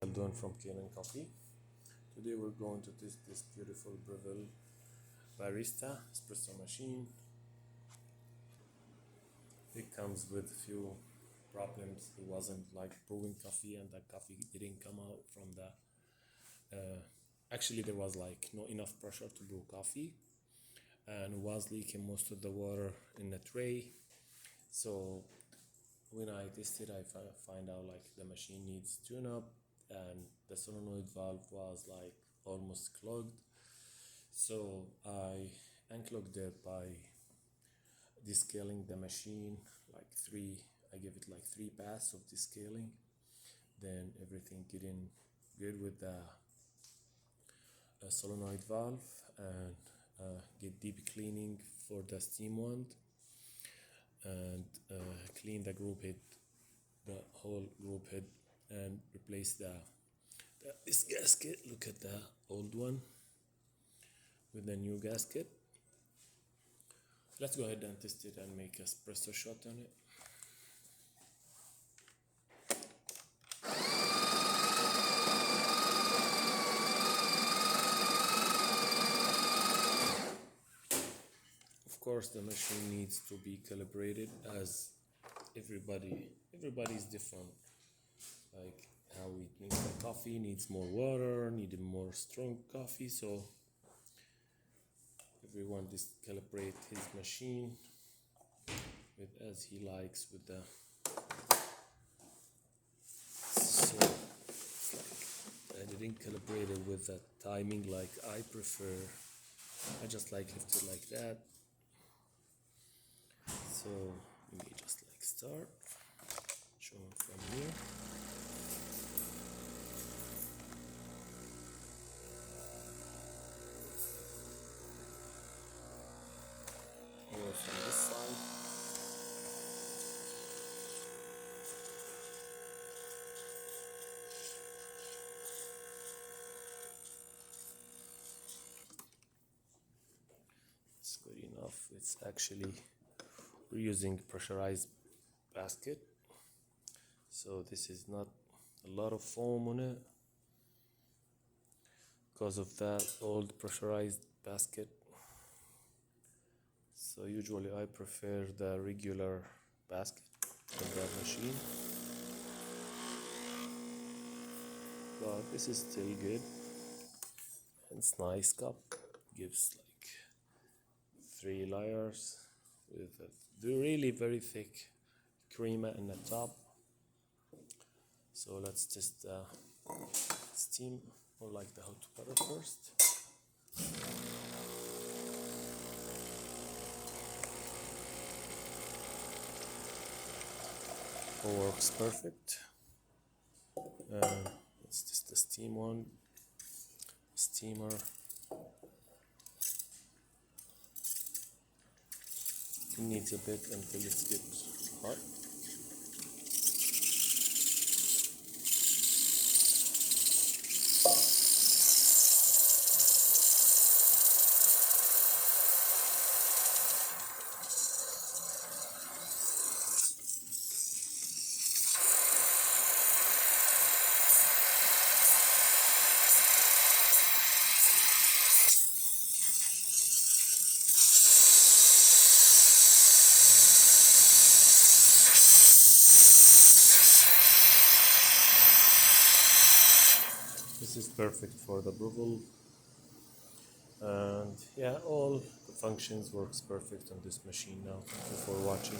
Doing from Kanen Coffee. Today we're going to test this beautiful Breville Barista espresso machine. It comes with a few problems. It wasn't like brewing coffee, and the coffee didn't come out from the. Actually, there was like not enough pressure to brew coffee, and it was leaking most of the water in the tray. So when I tested, I find out like the machine needs tune up, and the solenoid valve was like almost clogged. So I unclogged it by descaling the machine like I give it like 3 passes of descaling. Then everything getting good with the solenoid valve, and get deep cleaning for the steam wand, and clean the group head, the whole group head, and replace this gasket. Look at the old one with the new gasket. Let's go ahead and test it and make a espresso shot on it. Of course, the machine needs to be calibrated, as everybody's different. Like how we drink the coffee needs more water, needed more strong coffee, so everyone just calibrate his machine with as he likes with the. So I didn't calibrate it with the timing like I prefer. I just like left it like that. So let me just like start showing from here. Go from this side. It's good enough. It's actually, we're using pressurized basket, so this is not a lot of foam on it because of that old pressurized basket. So usually I prefer the regular basket of that machine, but this is still good. It's nice cup, gives like 3 layers with a really very thick creamer in the top. So let's test the steam, or like the hot water first. All works perfect. Let's test the steam one. Steamer. It needs a bit until it gets hot. This is perfect for the Breville, and yeah, all the functions works perfect on this machine now. Thank you for watching.